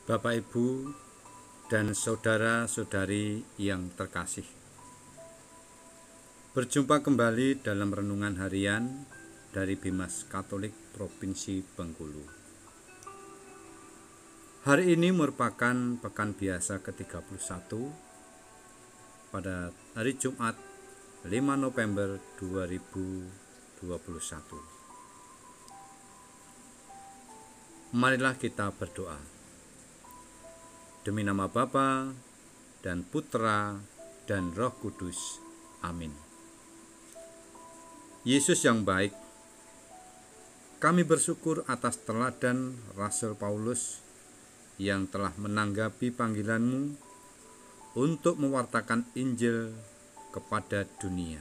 Bapak, Ibu, dan saudara-saudari yang terkasih. Berjumpa kembali dalam renungan harian dari Bimas Katolik Provinsi Bengkulu. Hari ini merupakan pekan biasa ke-31 pada hari Jumat 5 November 2021. Marilah kita berdoa. Demi nama Bapa dan Putra dan Roh Kudus. Amin. Yesus yang baik, kami bersyukur atas teladan Rasul Paulus yang telah menanggapi panggilan-Mu untuk mewartakan Injil kepada dunia.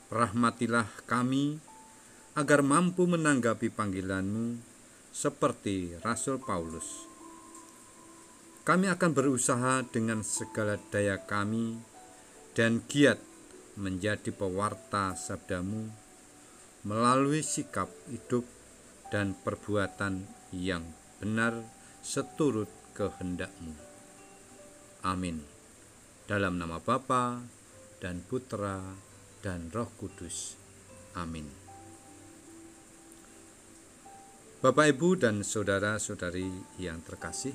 Rahmatilah kami agar mampu menanggapi panggilan-Mu seperti Rasul Paulus. Kami akan berusaha dengan segala daya kami dan giat menjadi pewarta sabda-Mu melalui sikap hidup dan perbuatan yang benar seturut kehendak-Mu. Amin. Dalam nama Bapa dan Putra dan Roh Kudus. Amin. Bapak, Ibu, dan saudara-saudari yang terkasih,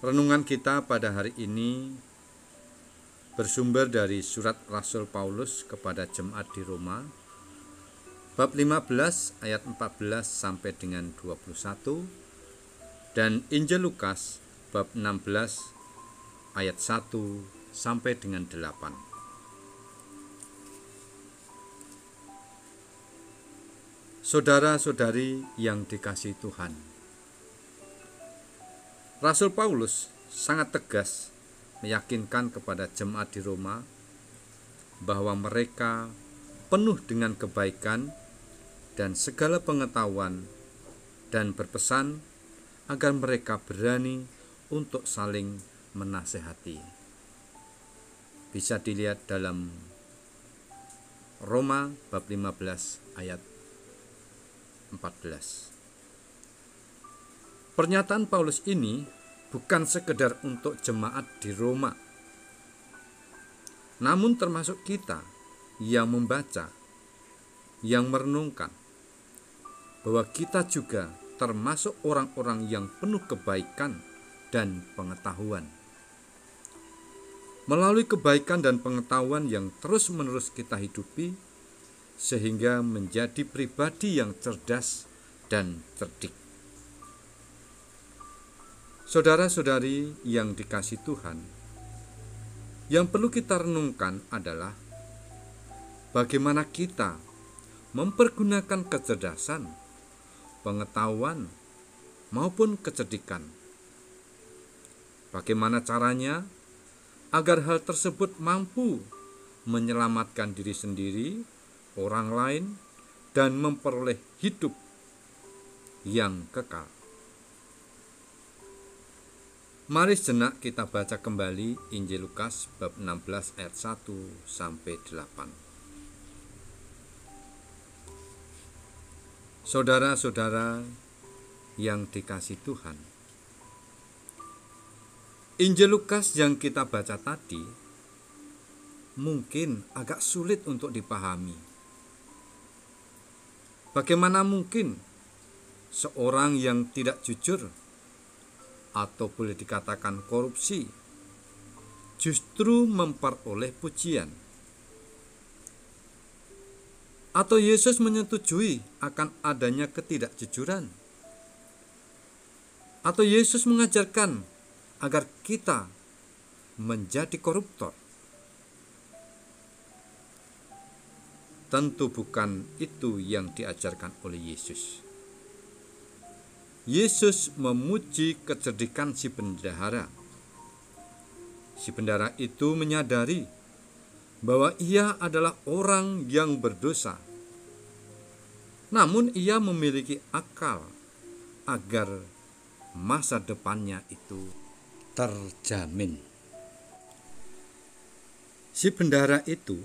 renungan kita pada hari ini bersumber dari surat Rasul Paulus kepada jemaat di Roma, bab 15 ayat 14 sampai dengan 21, dan Injil Lukas bab 16 ayat 1 sampai dengan 8. Saudara-saudari yang dikasihi Tuhan, Rasul Paulus sangat tegas meyakinkan kepada jemaat di Roma bahwa mereka penuh dengan kebaikan dan segala pengetahuan, dan berpesan agar mereka berani untuk saling menasehati. Bisa dilihat dalam Roma bab 15 ayat 14. Pernyataan Paulus ini bukan sekedar untuk jemaat di Roma, namun termasuk kita yang membaca, yang merenungkan, bahwa kita juga termasuk orang-orang yang penuh kebaikan dan pengetahuan. Melalui kebaikan dan pengetahuan yang terus-menerus kita hidupi, sehingga menjadi pribadi yang cerdas dan cerdik. Saudara-saudari yang dikasihi Tuhan, yang perlu kita renungkan adalah bagaimana kita mempergunakan kecerdasan, pengetahuan, maupun kecerdikan. Bagaimana caranya agar hal tersebut mampu menyelamatkan diri sendiri, orang lain, dan memperoleh hidup yang kekal. Mari sejenak kita baca kembali Injil Lukas bab 16 ayat 1 sampai 8. Saudara-saudara yang dikasihi Tuhan, Injil Lukas yang kita baca tadi mungkin agak sulit untuk dipahami. Bagaimana mungkin seorang yang tidak jujur atau boleh dikatakan korupsi justru memperoleh pujian? Atau Yesus menyetujui akan adanya ketidakjujuran? Atau Yesus mengajarkan agar kita menjadi koruptor? Tentu bukan itu yang diajarkan oleh Yesus. Yesus memuji kecerdikan si bendahara. Si bendahara itu menyadari bahwa ia adalah orang yang berdosa. Namun ia memiliki akal agar masa depannya itu terjamin. Si bendahara itu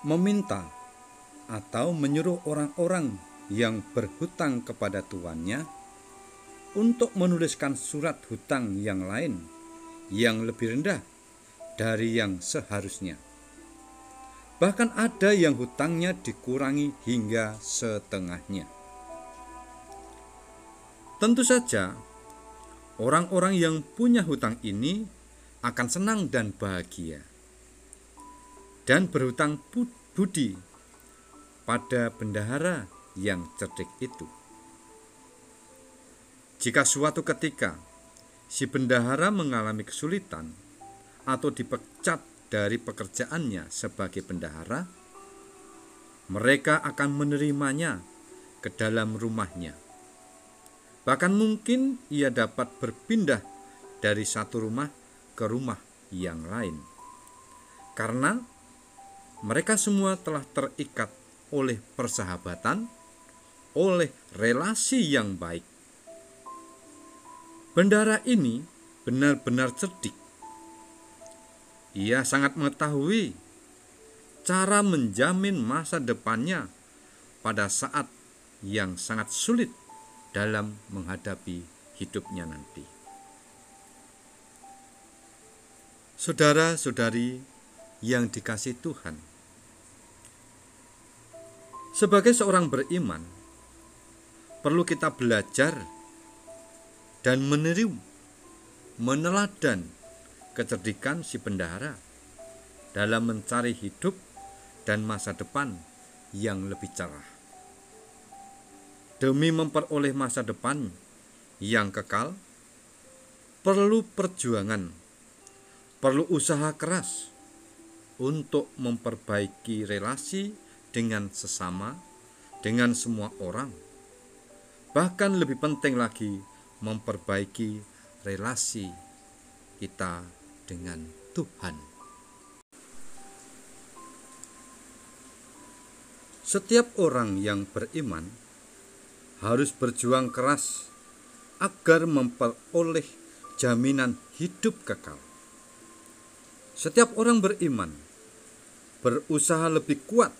meminta atau menyuruh orang-orang yang berhutang kepada tuannya untuk menuliskan surat hutang yang lain yang lebih rendah dari yang seharusnya. Bahkan ada yang hutangnya dikurangi hingga setengahnya. Tentu saja, orang-orang yang punya hutang ini akan senang dan bahagia dan berhutang budi pada bendahara yang cerdik itu. Jika suatu ketika si bendahara mengalami kesulitan atau dipecat dari pekerjaannya sebagai bendahara, mereka akan menerimanya ke dalam rumahnya. Bahkan mungkin ia dapat berpindah dari satu rumah ke rumah yang lain, karena mereka semua telah terikat oleh persahabatan, oleh relasi yang baik. Bendahara ini benar-benar cerdik. Ia sangat mengetahui cara menjamin masa depannya pada saat yang sangat sulit dalam menghadapi hidupnya nanti. Saudara-saudari yang dikasihi Tuhan, sebagai seorang beriman, perlu kita belajar dan meniru, meneladan kecerdikan si bendahara dalam mencari hidup dan masa depan yang lebih cerah. Demi memperoleh masa depan yang kekal, perlu perjuangan, perlu usaha keras untuk memperbaiki relasi dengan sesama, dengan semua orang. Bahkan lebih penting lagi, memperbaiki relasi kita dengan Tuhan. Setiap orang yang beriman harus berjuang keras agar memperoleh jaminan hidup kekal. Setiap orang beriman berusaha lebih kuat,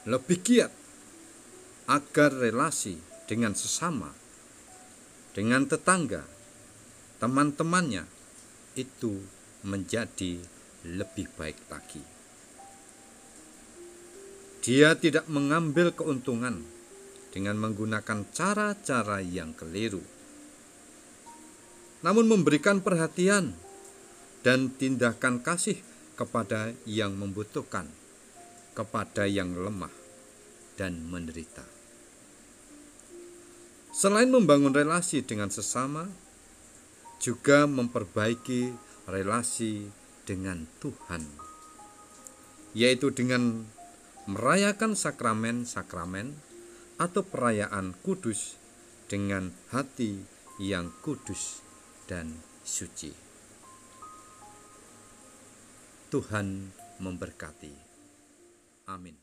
lebih giat agar relasi dengan sesama, dengan tetangga, teman-temannya itu menjadi lebih baik lagi. Dia tidak mengambil keuntungan dengan menggunakan cara-cara yang keliru, namun memberikan perhatian dan tindakan kasih kepada yang membutuhkan, kepada yang lemah dan menderita. Selain membangun relasi dengan sesama, juga memperbaiki relasi dengan Tuhan, yaitu dengan merayakan sakramen-sakramen atau perayaan kudus dengan hati yang kudus dan suci. Tuhan memberkati. Amin.